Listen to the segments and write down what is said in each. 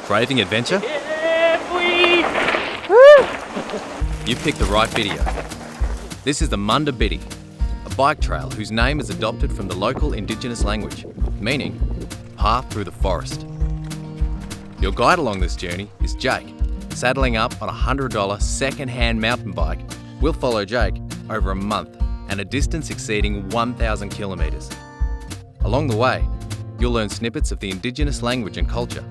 Braving adventure? You picked the right video. This is the Munda Biddi, a bike trail whose name is adopted from the local Indigenous language, meaning path through the forest. Your guide along this journey is Jake. Saddling up on a $100 second-hand mountain bike, we'll follow Jake over a month and a distance exceeding 1,000 kilometres. Along the way, you'll learn snippets of the Indigenous language and culture,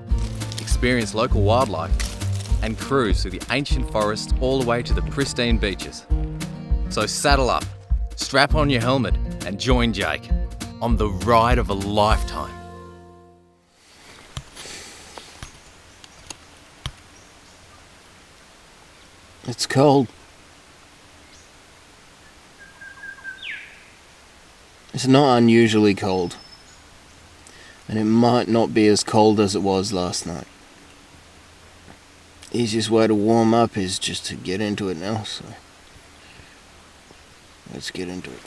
experience local wildlife, and cruise through the ancient forests all the way to the pristine beaches. So saddle up, strap on your helmet, and join Jake on the ride of a lifetime. It's cold. It's not unusually cold. And it might not be as cold as it was last night. Easiest way to warm up is just to get into it now, so let's get into it.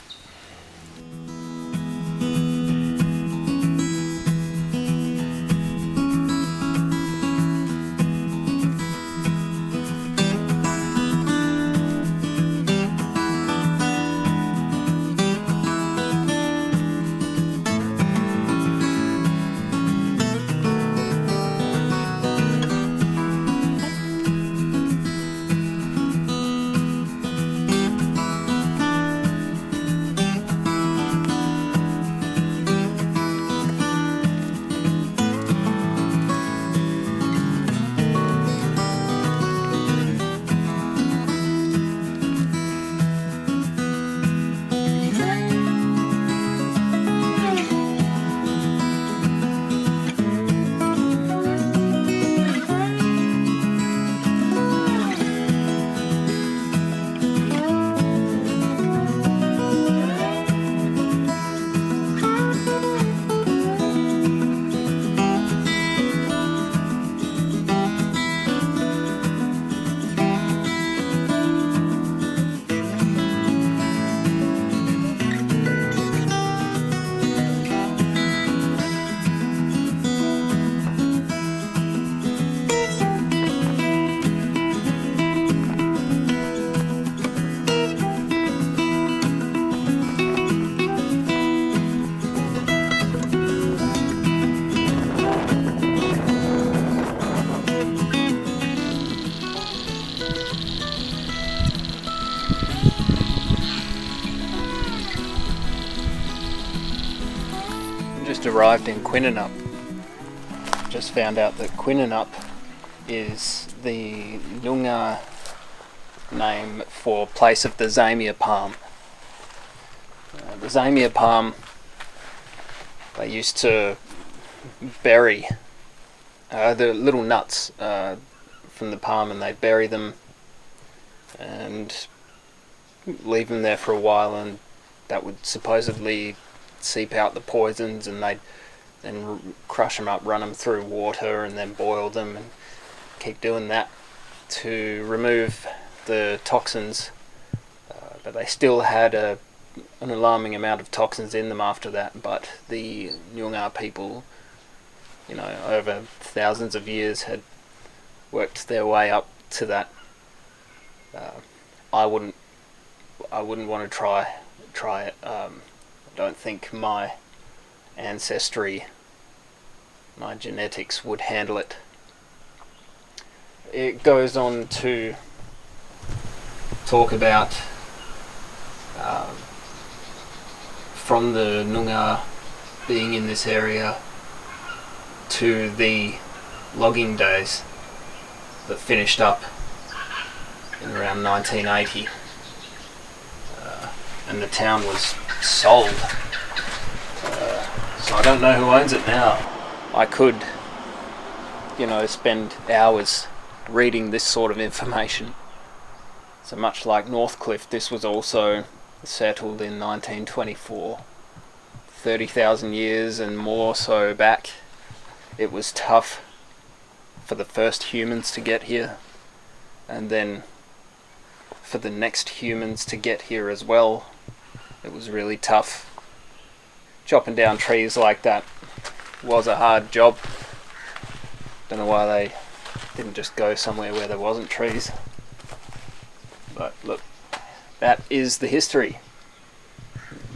Just arrived in Quinninup. Just found out that Quinninup is the Noongar name for place of the Zamia palm. The Zamia palm, they used to bury the little nuts from the palm, and they'd bury them and leave them there for a while, and that would supposedly seep out the poisons, and they'd then crush them up, run them through water, and then boil them, and keep doing that to remove the toxins. But they still had an alarming amount of toxins in them after that. But the Noongar people, over thousands of years, had worked their way up to that. I wouldn't want to try it. I don't think my ancestry, my genetics would handle it. It goes on to talk about from the Noongar being in this area to the logging days that finished up in around 1980. And the town was sold. So I don't know who owns it now. I could, spend hours reading this sort of information. So much like Northcliffe, this was also settled in 1924. 30,000 years and more so back. It was tough for the first humans to get here, and then for the next humans to get here as well. It was really tough. Chopping down trees like that was a hard job. Don't know why they didn't just go somewhere where there wasn't trees. But look, that is the history.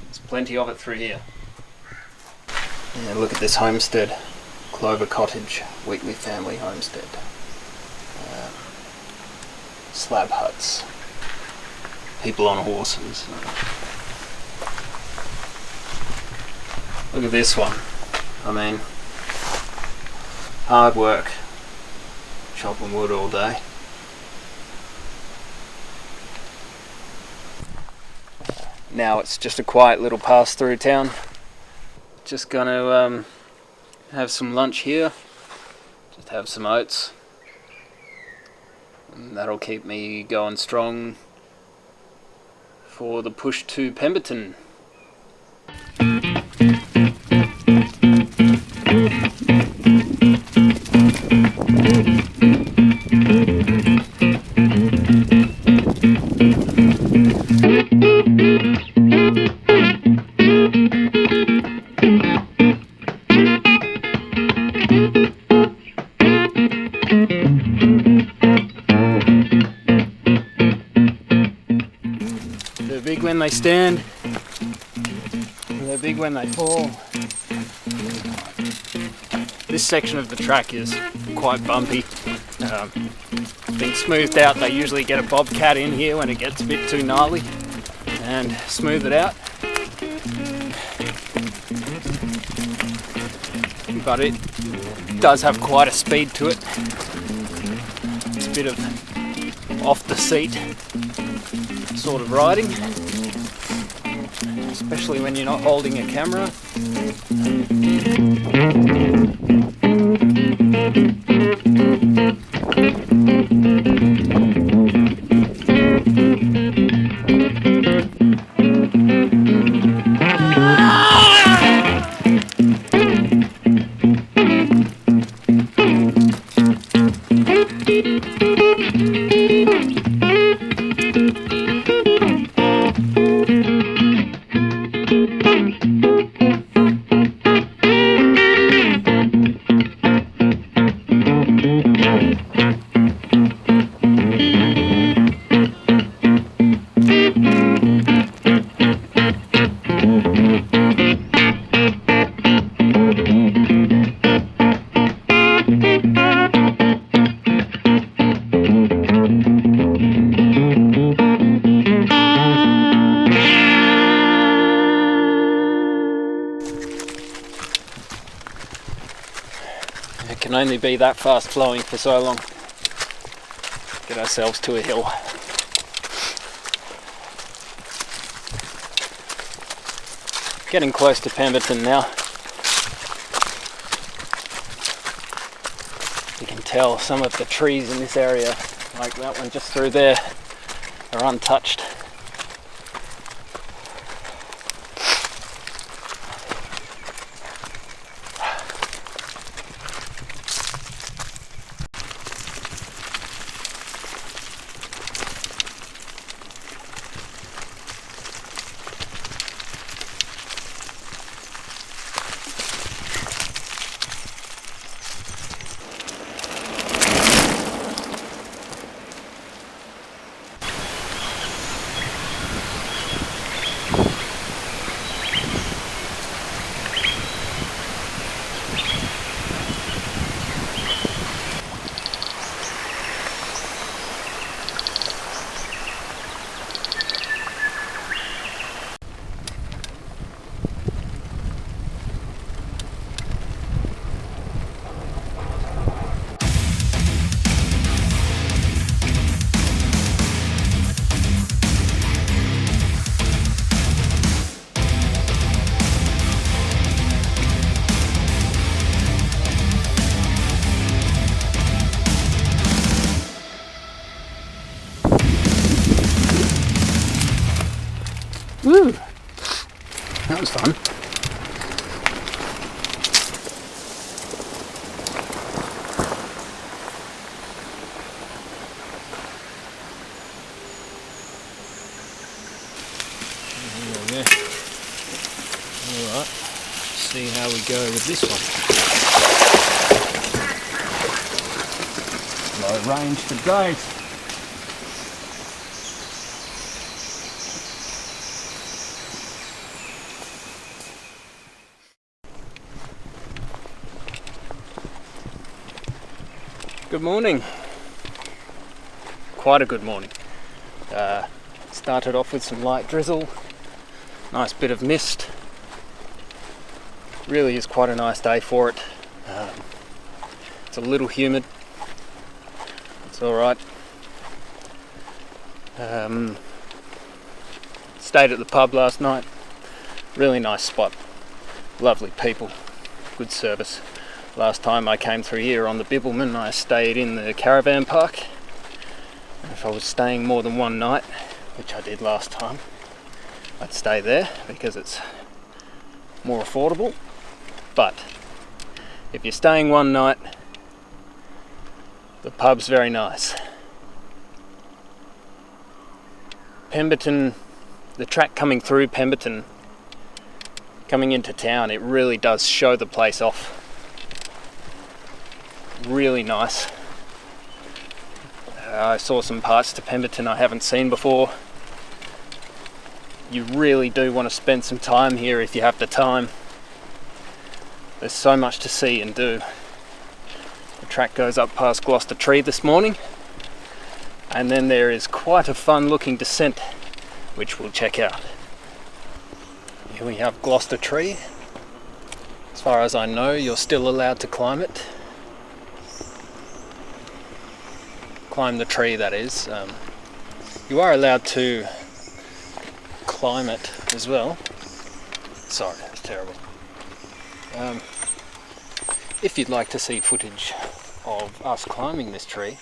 There's plenty of it through here. Yeah, look at this homestead. Clover Cottage, Wheatley family homestead. Slab huts. People on horses. Look at this one. I mean, hard work. Chopping wood all day. Now it's just a quiet little pass through town. Just gonna have some lunch here. Just have some oats. And that'll keep me going strong for the push to Pemberton. They're big when they stand, they're big when they fall. This section of the track is quite bumpy. Being smoothed out, they usually get a bobcat in here when it gets a bit too gnarly and smooth it out. But it does have quite a speed to it. It's a bit of off the seat sort of riding, especially when you're not holding a camera. It can only be that fast flowing for so long. Get ourselves to a hill. Getting close to Pemberton now. You can tell some of the trees in this area, like that one just through there, are untouched. Woo! That was fun. There we go. Alright, see how we go with this one. Low range for days. Good morning. Quite a good morning. Started off with some light drizzle, nice bit of mist. Really is quite a nice day for it. It's a little humid. It's alright. Stayed at the pub last night. Really nice spot. Lovely people. Good service. Last time I came through here on the Bibbulmun, I stayed in the caravan park. If I was staying more than one night, which I did last time, I'd stay there because it's more affordable. But if you're staying one night, the pub's very nice. Pemberton, the track coming through Pemberton, coming into town, it really does show the place off. Really nice. I saw some parts to Pemberton I haven't seen before. You really do want to spend some time here if you have the time. There's so much to see and do. The track goes up past Gloucester Tree this morning, and then there is quite a fun looking descent which we'll check out. Here we have Gloucester Tree. As far as I know, you're still allowed to climb it. Climb the tree, that is. You are allowed to climb it as well. Sorry, that's terrible. If you'd like to see footage of us climbing this tree,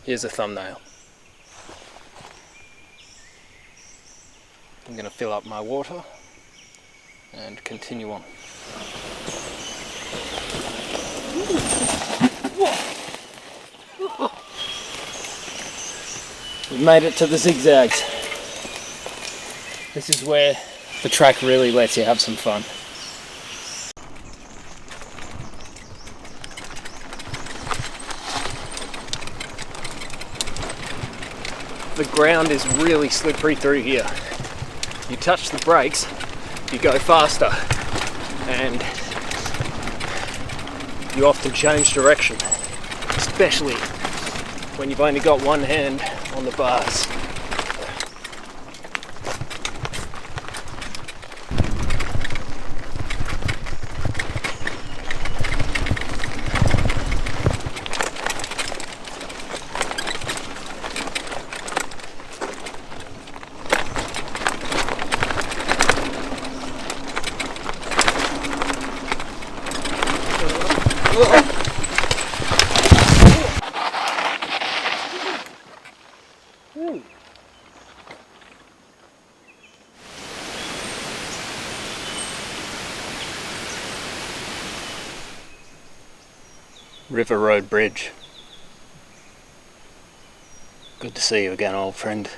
here's a thumbnail. I'm going to fill up my water and continue on. We made it to the zigzags. This is where the track really lets you have some fun. The ground is really slippery through here. You touch the brakes, you go faster, and you often change direction, especially when you've only got one hand on the bars. River Road Bridge. Good to see you again, old friend.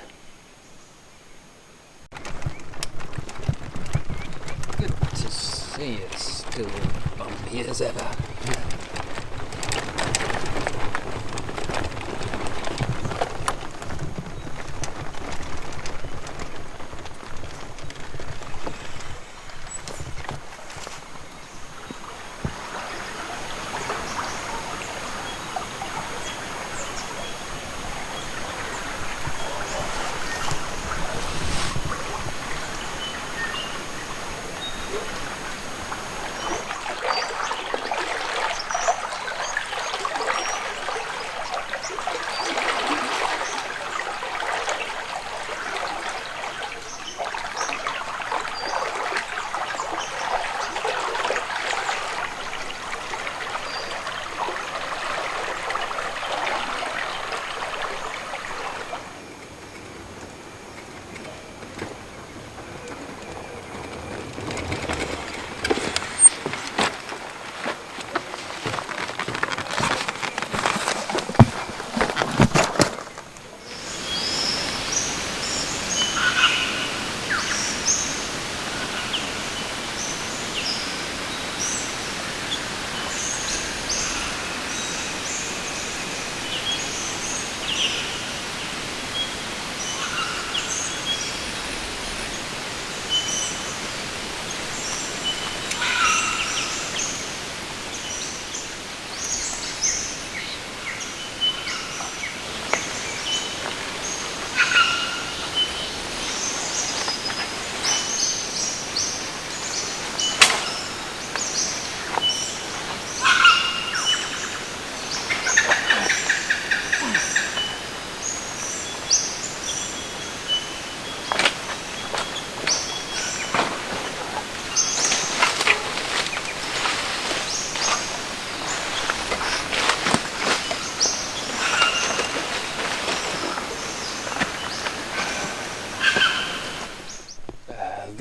Good to see you, still bumpy as ever.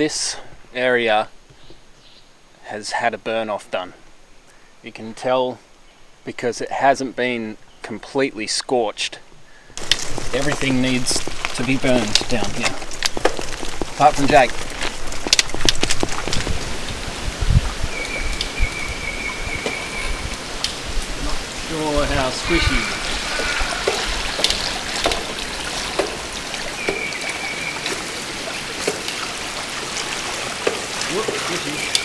this area has had a burn off done. You can tell because it hasn't been completely scorched. Everything needs to be burned down here, apart from Jake. Not sure how squishy. Whoop, squishy.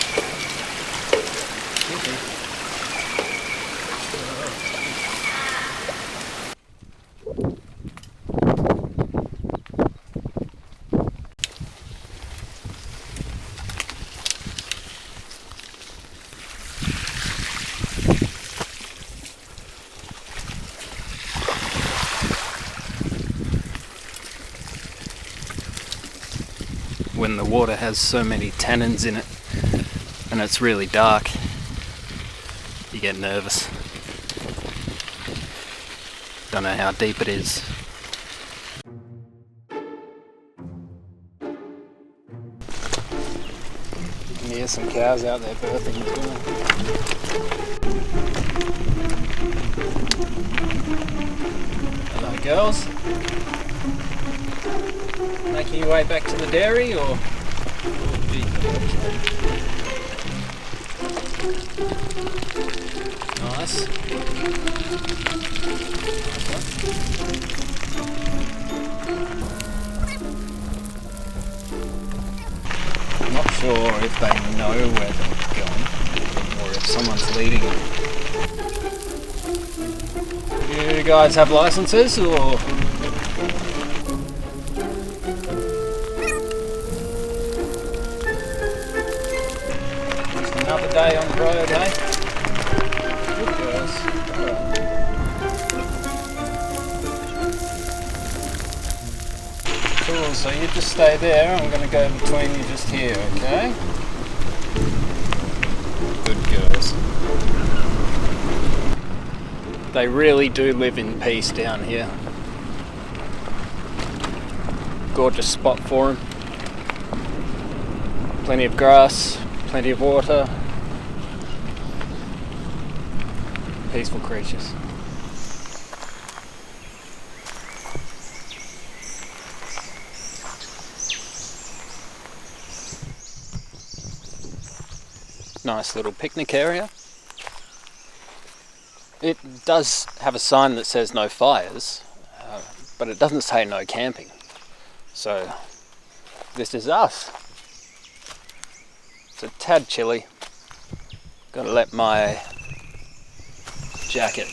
When the water has so many tannins in it and it's really dark, you get nervous. Don't know how deep it is. You can hear some cows out there birthing as well. Hello girls. Making your way back to the dairy, or? Nice. I'm not sure if they know where they're going, or if someone's leading them. You guys have licenses, or? Another day on the road, eh? Good girls. Cool, so you just stay there. I'm going to go between you just here, okay? Good girls. They really do live in peace down here. Gorgeous spot for them. Plenty of grass. Plenty of water. Peaceful creatures. Nice little picnic area. It does have a sign that says no fires, but it doesn't say no camping. So this is us. It's a tad chilly. Gotta let my jacket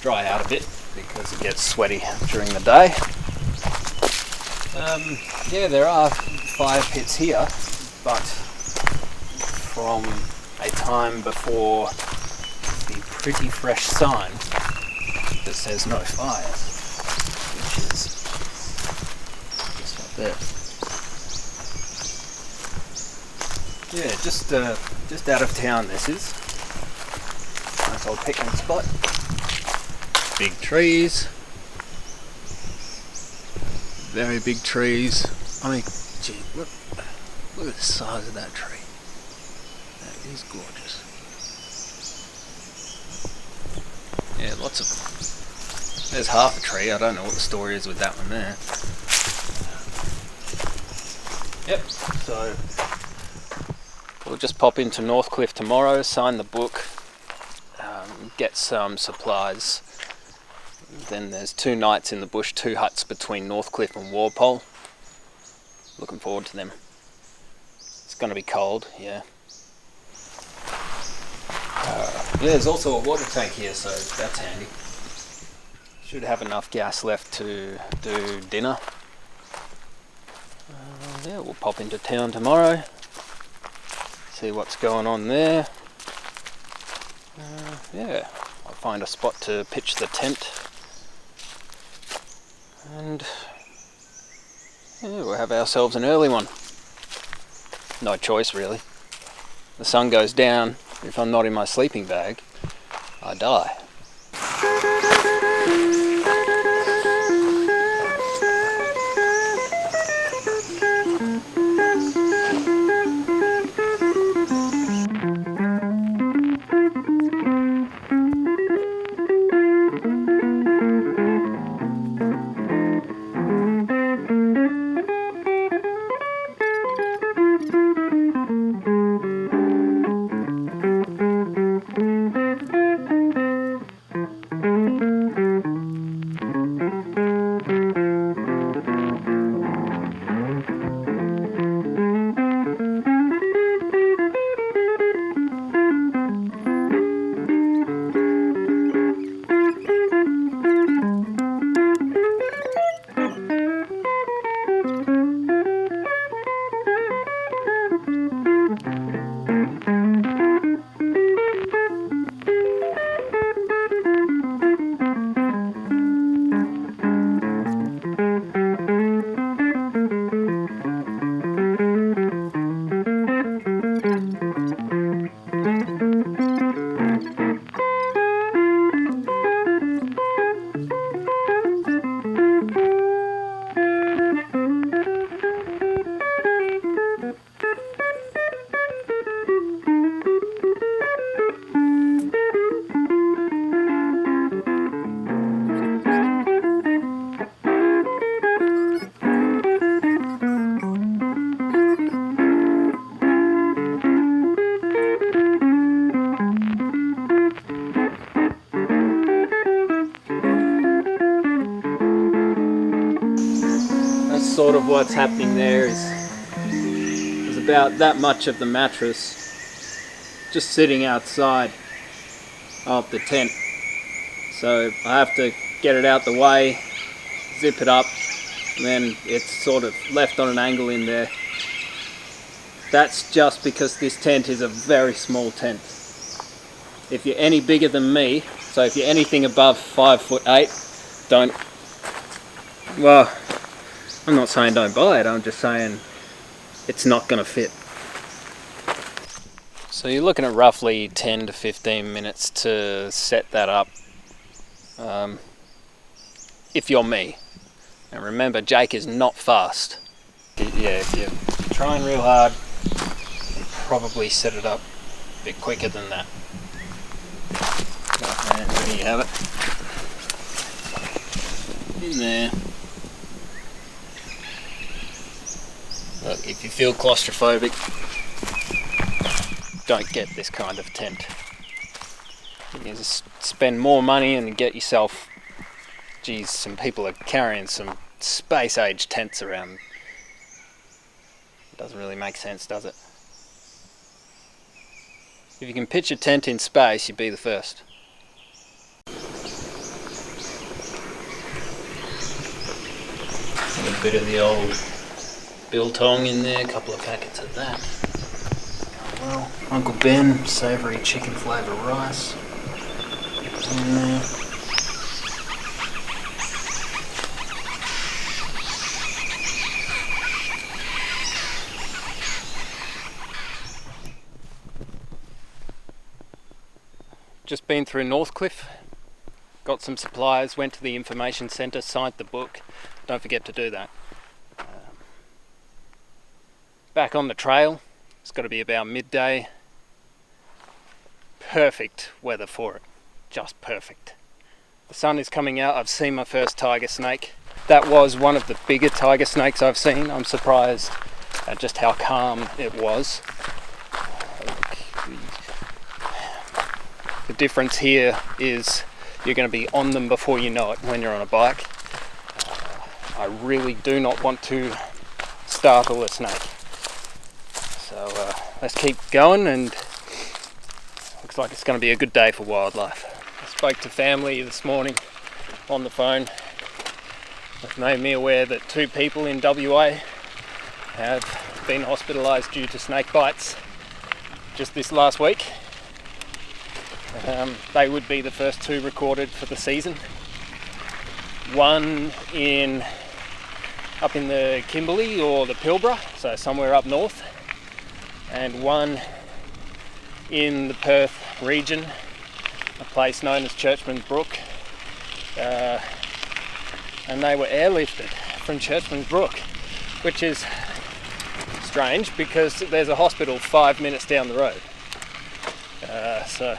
dry out a bit because it gets sweaty during the day. Yeah, there are fire pits here, but from a time before the pretty fresh sign that says no fires, which is just up there. Yeah, just out of town this is. Nice old picnic spot. Big trees. Very big trees. I mean, gee, look at the size of that tree. That is gorgeous. Yeah, lots of them. There's half a tree. I don't know what the story is with that one there. Yep, so we'll just pop into Northcliffe tomorrow, sign the book, get some supplies. Then there's 2 nights in the bush, 2 huts between Northcliffe and Walpole. Looking forward to them. It's going to be cold, yeah. There's also a water tank here, so that's handy. Should have enough gas left to do dinner. Yeah, we'll pop into town tomorrow. See what's going on there. Yeah, I'll find a spot to pitch the tent. And yeah, we'll have ourselves an early one. No choice really. The sun goes down. If I'm not in my sleeping bag, I die. sort of what's happening there is there's about that much of the mattress just sitting outside of the tent. So I have to get it out the way, zip it up, and then it's sort of left on an angle in there. That's just because this tent is a very small tent. If you're any bigger than me, so if you're anything above 5'8", don't, well, I'm not saying don't buy it, I'm just saying it's not going to fit. So you're looking at roughly 10 to 15 minutes to set that up, if you're me. And remember, Jake is not fast. Yeah, if you're trying real hard, you probably set it up a bit quicker than that. And there you have it. In there. Look, if you feel claustrophobic, don't get this kind of tent. You just spend more money and get yourself, geez, some people are carrying some space age tents around. It doesn't really make sense, does it? If you can pitch a tent in space, you'd be the first. A bit of the old biltong in there, a couple of packets of that. Well, Uncle Ben, savoury chicken flavour rice. In there. Just been through Northcliffe, got some supplies, went to the information centre, signed the book. Don't forget to do that. Back on the trail, it's got to be about midday. Perfect weather for it, just perfect. The sun is coming out. I've seen my first tiger snake. That was one of the bigger tiger snakes I've seen. I'm surprised at just how calm it was. The difference here is you're going to be on them before you know it when you're on a bike. I really do not want to startle a snake. So let's keep going, and looks like it's going to be a good day for wildlife. I spoke to family this morning on the phone. They've made me aware that 2 people in WA have been hospitalised due to snake bites just this last week. They would be the first 2 recorded for the season. One up in the Kimberley or the Pilbara, so somewhere up north, and one in the Perth region, a place known as Churchman's Brook, and they were airlifted from Churchman's Brook, which is strange because there's a hospital 5 minutes down the road. So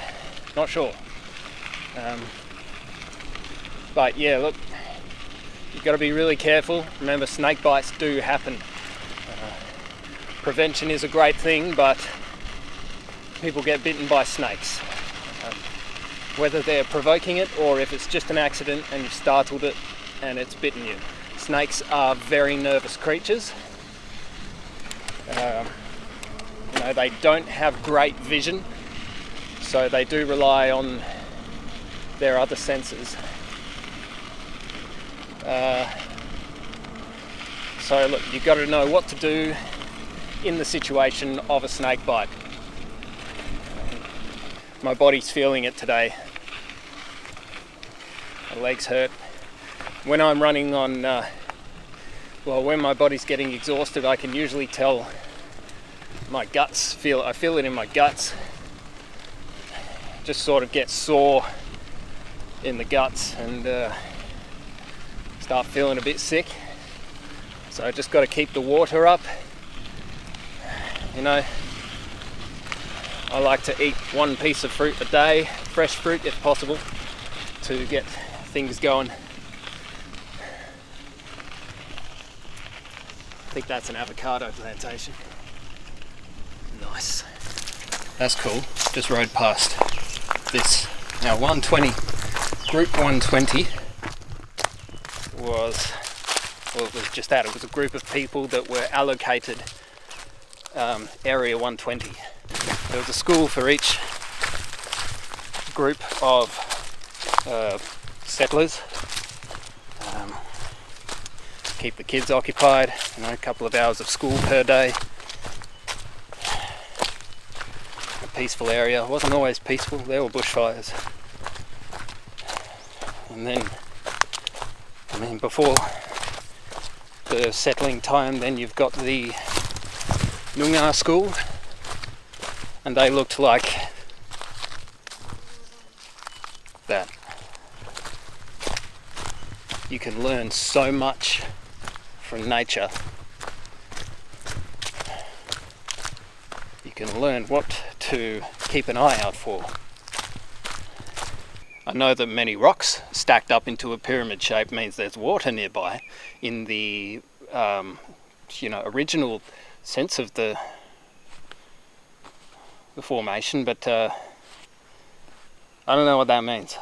not sure. But yeah, look, you've got to be really careful. Remember, snake bites do happen. Prevention is a great thing, but people get bitten by snakes. Whether they're provoking it or if it's just an accident and you've startled it and it's bitten you. Snakes are very nervous creatures. They don't have great vision, so they do rely on their other senses. So look, you've got to know what to do in the situation of a snake bite. My body's feeling it today. My legs hurt. When I'm running on, when my body's getting exhausted, I can usually tell my guts, I feel it in my guts. Just sort of get sore in the guts and start feeling a bit sick. So I just got to keep the water up. I like to eat 1 piece of fruit a day, fresh fruit if possible, to get things going. I think that's an avocado plantation. Nice. That's cool. Just rode past this. Now 120, group 120 was Well, it was just that. It was a group of people that were allocated Area 120. There was a school for each group of settlers. Keep the kids occupied, a couple of hours of school per day. A peaceful area. It wasn't always peaceful, there were bushfires. And then, before the settling time, then you've got the Noongar school, and they looked like that. You can learn so much from nature. You can learn what to keep an eye out for. I know that many rocks stacked up into a pyramid shape means there's water nearby in the original sense of the formation, but I don't know what that means.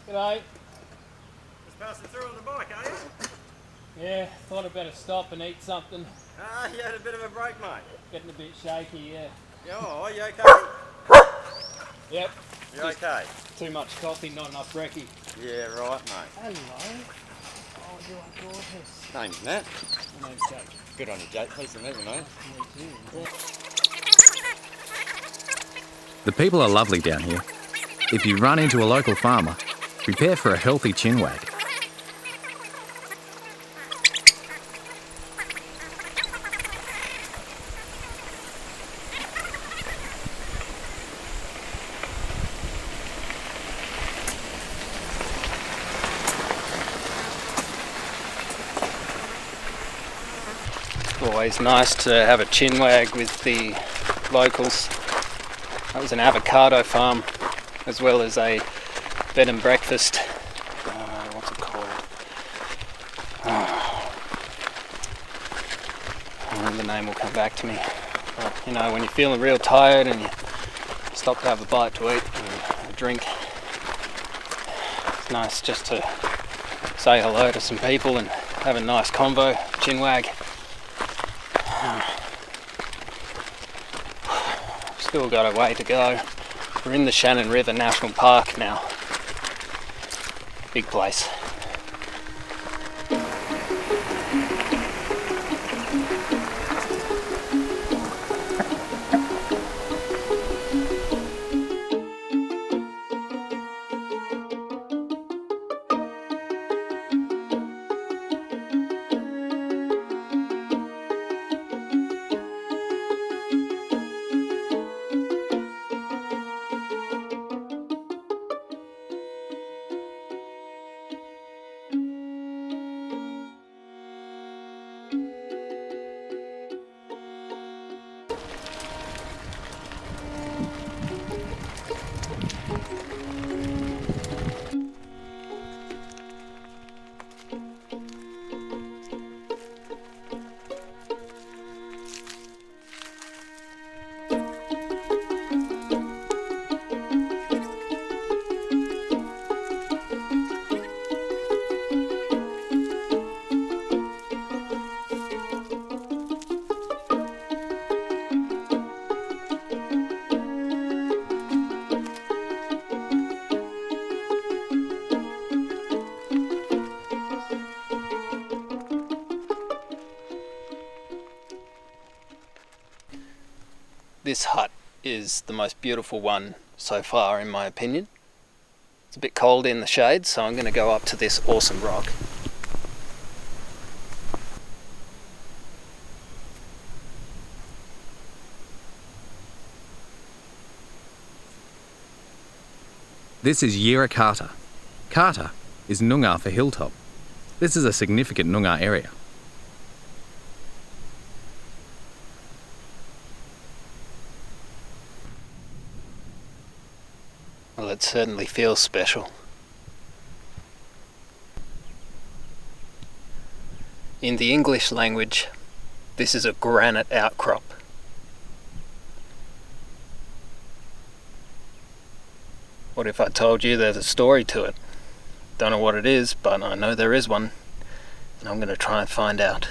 G'day. Just passing through on the bike, are you? Yeah, thought I'd better stop and eat something. Ah, you had a bit of a break, mate. Getting a bit shaky, yeah. Oh, you okay? Yep. You okay? Too much coffee, not enough brekkie. Yeah, right, mate. Hello. Oh, you are gorgeous. Name's Matt. My name's Jake. Good on you, Jake. Pleased to meet you, mate. Me too. The people are lovely down here. If you run into a local farmer, prepare for a healthy chinwag. Always nice to have a chinwag with the locals. That was an avocado farm, as well as a bed and breakfast. What's it called? The name will come back to me. But, when you're feeling real tired and you stop to have a bite to eat and a drink, it's nice just to say hello to some people and have a nice convo, chinwag. Still got a way to go. We're in the Shannon River National Park now. Big place. This hut is the most beautiful one so far, in my opinion. It's a bit cold in the shade, so I'm going to go up to this awesome rock. This is Yira Kata. Kata is Noongar for hilltop. This is a significant Noongar area. Well, it certainly feels special. In the English language, this is a granite outcrop. What if I told you there's a story to it? Don't know what it is, but I know there is one, and I'm going to try and find out.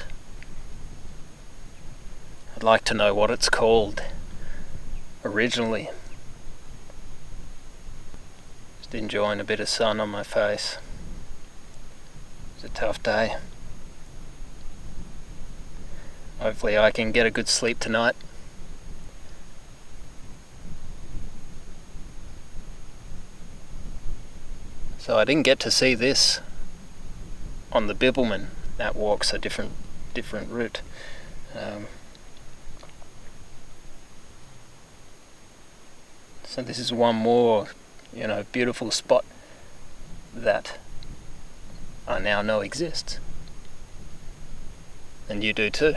I'd like to know what it's called originally. Just enjoying a bit of sun on my face. It's a tough day. Hopefully I can get a good sleep tonight. So I didn't get to see this on the Bibbulmun. That walks a different route. So this is one more, beautiful spot that I now know exists. And you do too.